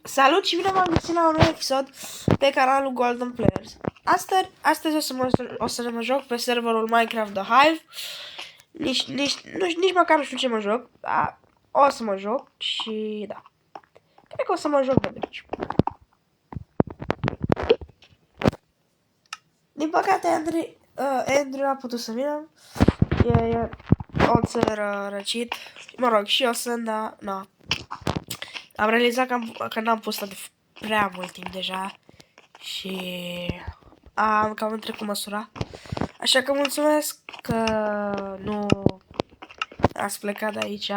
Salut și bine v-am găsit la un nou episod pe canalul Golden Players. Astăzi o să mă joc pe serverul Minecraft The Hive. Nici măcar nu știu ce mă joc, dar o să mă joc și da. Cred că o să mă joc de bridge. Din păcate Andrew a putut să vină. E o țără răcit. Mă rog, și eu sunt, dar na. Am realizat că n-am postat de prea mult timp deja și am cam trecut măsura. Așa că mulțumesc că nu ați plecat de aici.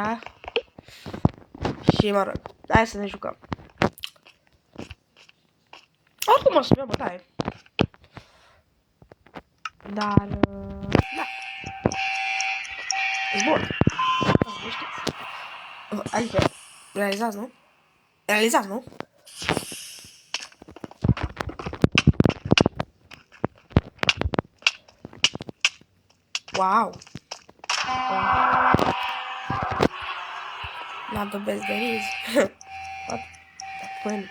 Și mă rog, hai să ne jucăm. Oricum o să fie o bătaie. Dar, da. E bun. Nu știți. Adică, realizați, nu? Realizați, nu? Wow. Not the best there is. What the fuck?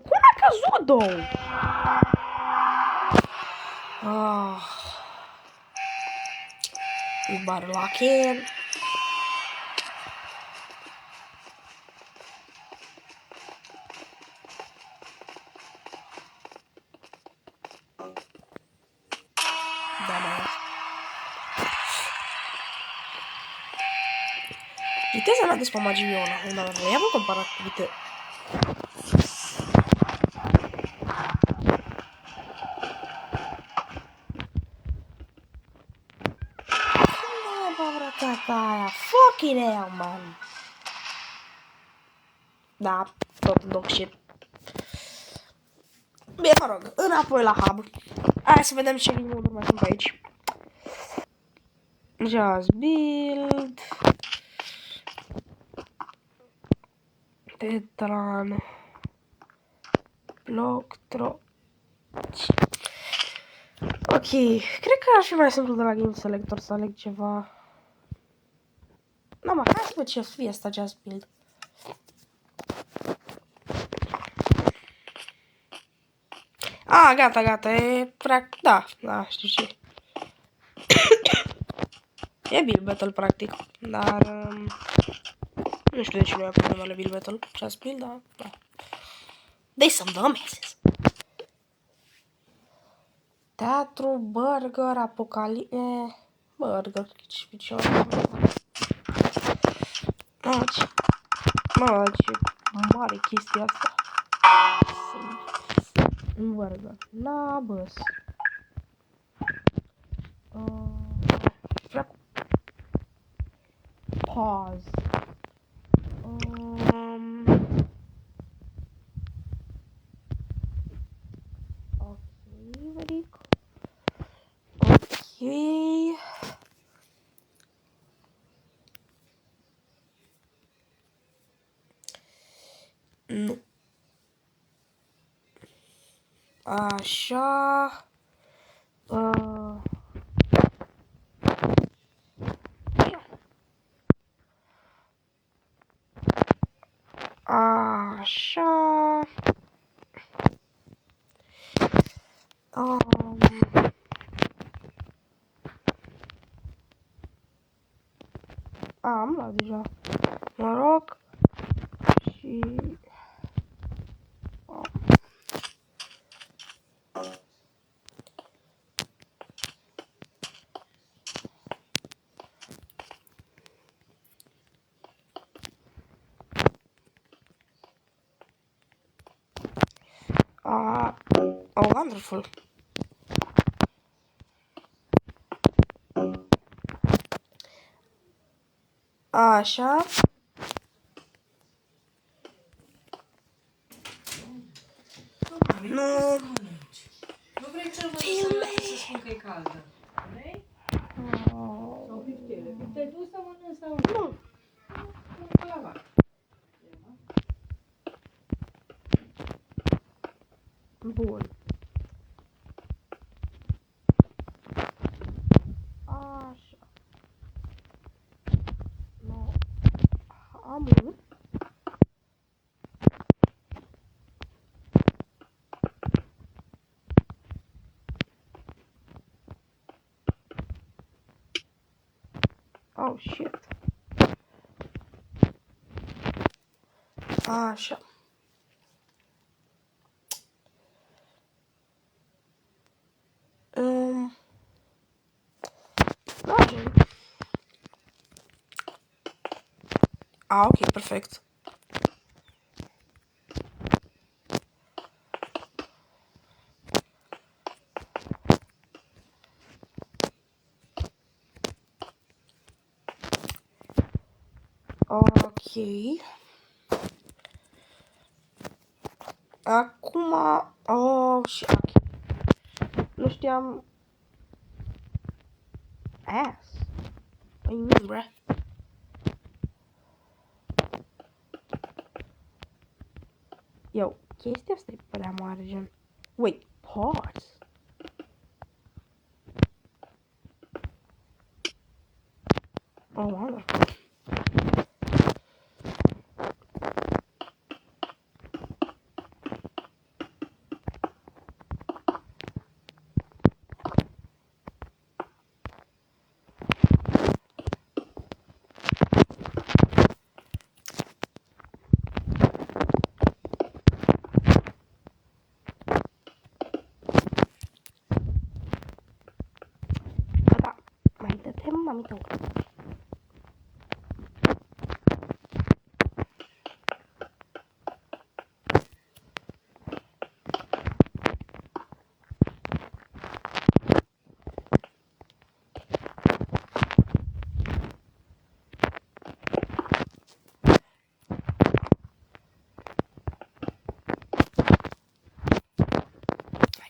Cum a căzut, două? Bar lock in. Da, mai. Viteza mea de spamagiu ăla, unde am ia vă comparat cu viteza. Aia, fucking hell, man. Da, tot dog shit. Bine, mă rog, înapoi la hub. Hai să vedem ce game-uri mai sunt pe aici. Just build. Tetran. Block, ok, cred că ar fi mai simplu de la Game Selector să aleg ceva. Nu, mă, hai să văd ce fie asta Just Build. Gata, e practic, da, știu ce. E Build Battle, practic, dar nu știu de ce nu i-a pus numele Build Battle, Just Build, da. Dă-i să-mi dă meses. Teatru, burger, apocalipse, burger, ce picioare. Mă, ce mare chestia asta. Burger, nabăs. Pause. Ok. Nu. Așa. Așa. Am luat deja. Mă rog. Și... Oh, wonderful. Așa. Nu. Nu vrei cel mai Filme. să spun că e caldă. Vrei? Sau piftele. Te-ai dus să mănânci sau nu? Nu. Nu, la vacă. Bun. Oh, shit. Așa. Mergem. Ok, perfect. Ok. Acum... Oh, și... Ok. Nu știam... Ass. What do you mean, bruh? Yo, chestia asta e prea mare, gen... Wait, pause. Oh, mother. Da, mai dă-te, mamită.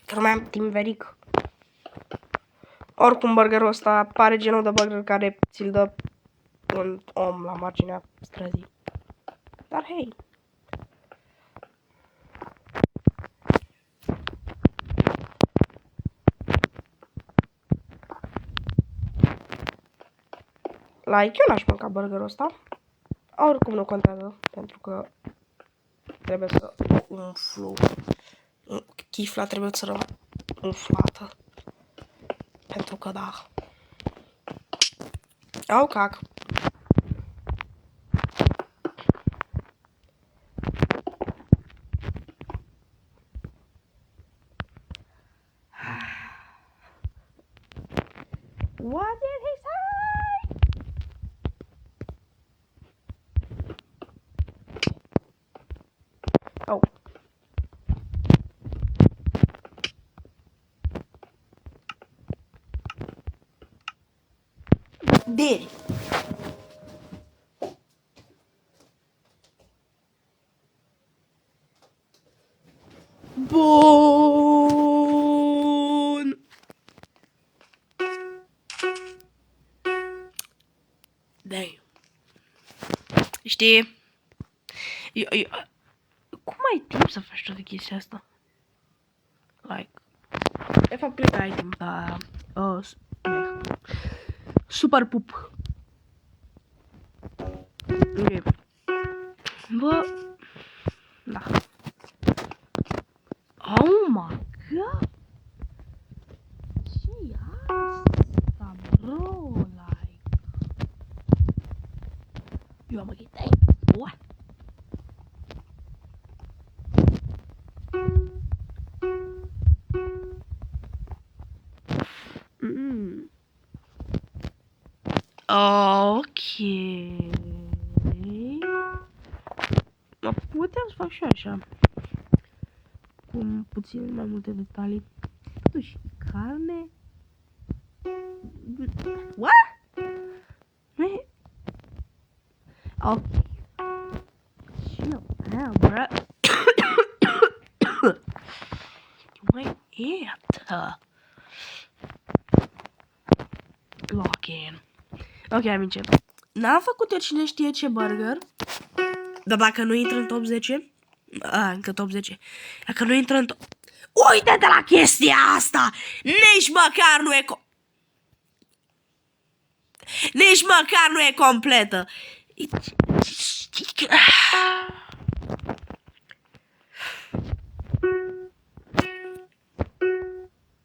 Că nu mai am timp veric. Oricum, burgerul ăsta pare genul de burger care ți-l dă un om la marginea străzii. Dar hei. Like, eu n-aș mânca burgerul ăsta. Oricum nu contează, pentru că trebuie să umflu. Chifla trebuie să rămână umflată. Pentru că da. Au cac. What did he say? Oh. Did. Bun. Damn. Știi? Cum ai timp să faci toată chestia asta? Like... De fapt, cred că ai timp, dar... Super pup. Ok. Bă... Da. Oh my god! Ce-i asta, bro? Like... You am a gay thing. What? Ok. Mă puteam să fac și așa. Cu puțin mai multe detalii. Totuși, carne... What? Ok. Chill down, bro. Mai iată. Lock in. Ok, amice. N-am făcut eu cine știe ce burger. Dar dacă nu intră în top 10... încă top 10. Dacă nu intră în top... Uite-te la chestia asta! Nici măcar nu e... Nici măcar nu e completă.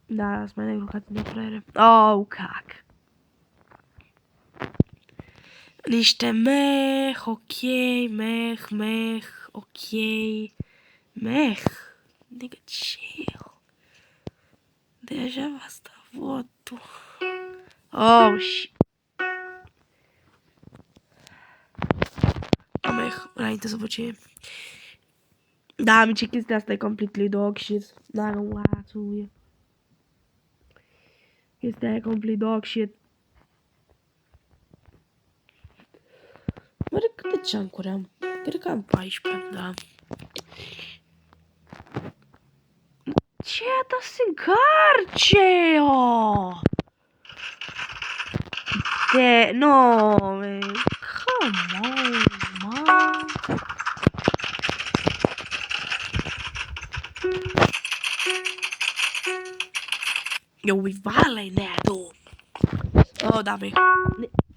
Da, sunt mai negru ca tine, frere. Oh, cac. Niște meh, ok, meh, ok, meh. Adică chill. Deja asta votul. Oh, shit. Meh, înainte să văd ce e. Da, amici, chestia asta e completely dog shit. N-are un lațul. Chestia e complete dog shit. Oare câte ceancuri am? Cred că am 14, da. Ce da se încarce, oh! De... No, man. Come on, man. Eu îi valei neadu. Oh, da, băi.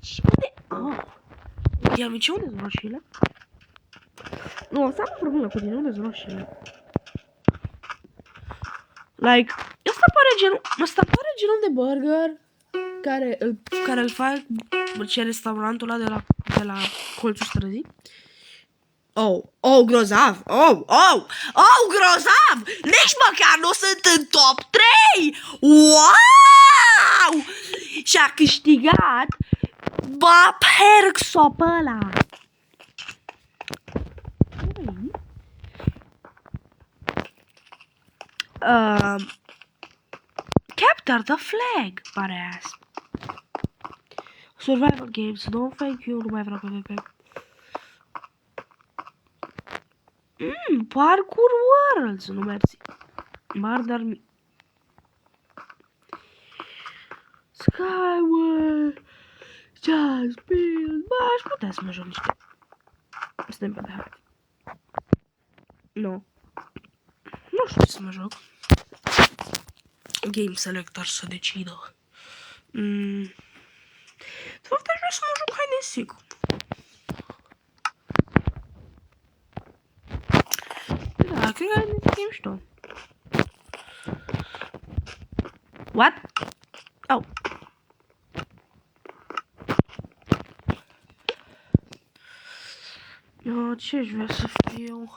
Ce unde? Oh. Ia, mi ce unde sunt roșiile? Nu, asta am o problemă cu tine, unde sunt roșiile? Like, ăsta pare genul de burger care îl fac ce restaurantul ăla de la colțul străzii. Oh, grozav! Oh, grozav! Nici măcar nu sunt în top 3! Wow! Și-a câștigat Perkso pe ăla. Capture the flag, pare azi. Survival games, no thank you, nu mai vreau PvP. Parkour Worlds, nu mersi. Murder me. Skyward, just build, bă, aș putea să mă joc niște. Suntem pe de hartă. Nu. Nu știu să mă joc. Game Selector să decidă. Foarte aș vrea să mă joc hide and seek. Da, cred că hide and seek e mișto. What? Oh. Ce-aș vrea să fiu?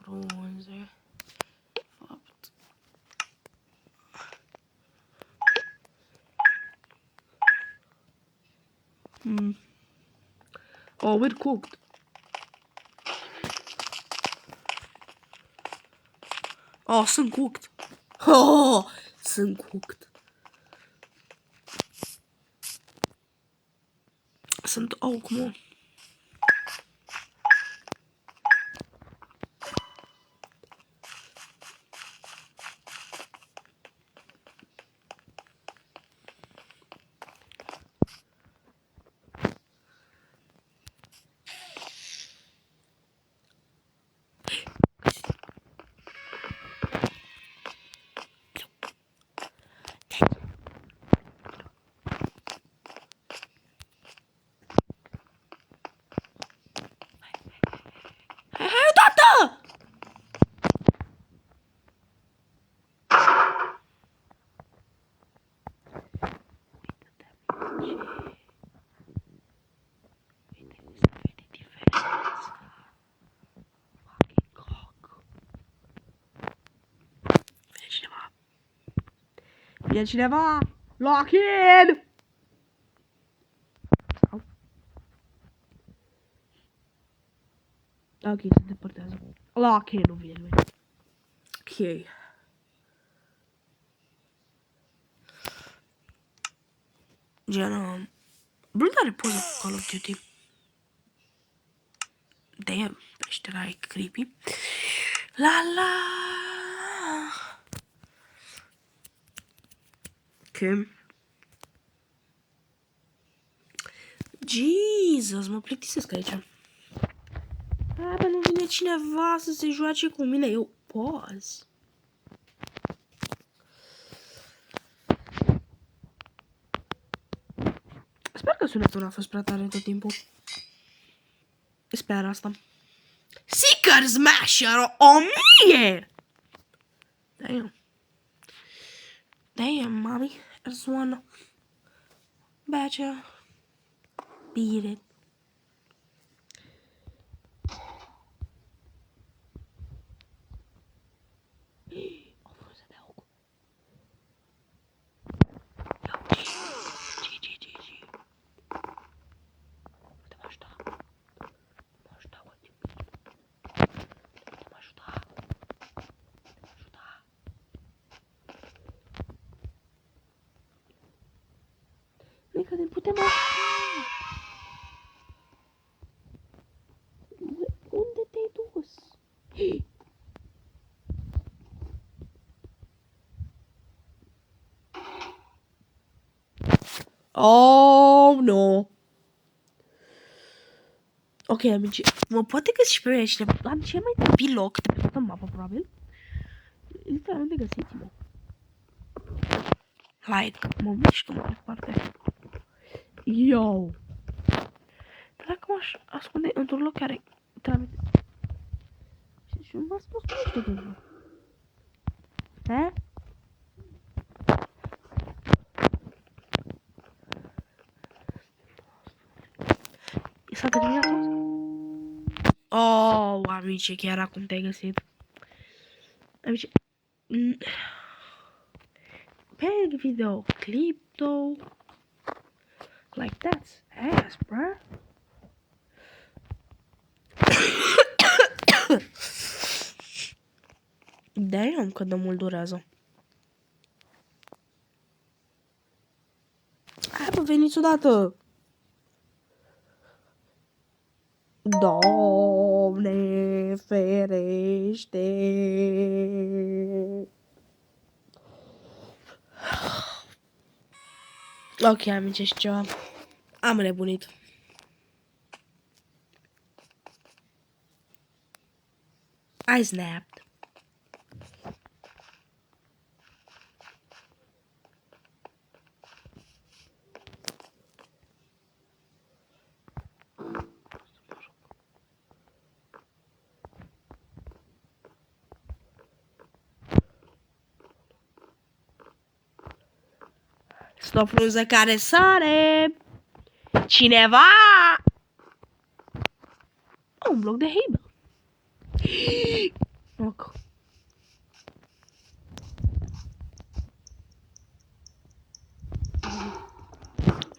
Frunze. Fapt. Oh, we're cooked. Oh, sunt cooked. Oh, sunt cooked. Sunt oak, mă. Vine cineva! Lock in! Ok, se depărtează. Lock in, nu vine nimeni. Ok. Gen, Blood are poză cu Call of Duty. Damn, peștera e creepy. La. Ok. Jesus, mă plictisesc aici. Bă, nu vine cineva să se joace cu mine, eu poz. Sper că sunetul n-a fost prea tare tot timpul. Sper asta. Seeker Smasher 1000! Damn. Damn, mommy. There's one. Betcha. Beat it. Au fost să beau cu. Ci. Te mă ajuta. Mă ajuta, what you mean? Te mă ajuta. Noi că ne putem ajuta. Unde te-ai dus? Oh, no. Ok, amici, mă poate găsi și pe mine cineva. Am cel mai tâmpit loc de pe toată mapa, probabil. Literalmente găsiți-mă. Like, mă mișcă mai departe. Yo! Dar dacă m-aș ascunde într-un loc care literalmente... Și nu m-a spus că nu știu de unde. He? S-a terminat tot? Oh, amici, chiar acum te-ai găsit. Amici... Big video clip though. Like that's ass, bruh. Damn, cât de mult durează. Hai, bă, veniți odată. Doamne ferește. Ok, amici, și ceva. Am nebunit. I snapped. Stop frunză care sare. Cineva! Un bloc de hei, bă. Ok.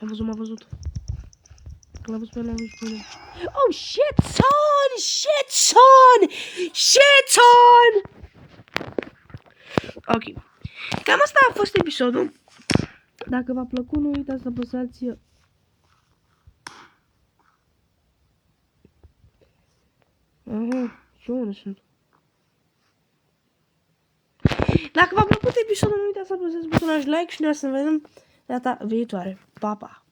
M-a văzut. L-a văzut pe mine. Oh, shit, son! Ok. Cam asta a fost episodul. Dacă v-a plăcut, nu uitați să apăsați... Și unde sunt? Dacă v-a plăcut episodul, nu uitați să apăsați butonul like și noi să ne vedem data viitoare. Pa, pa!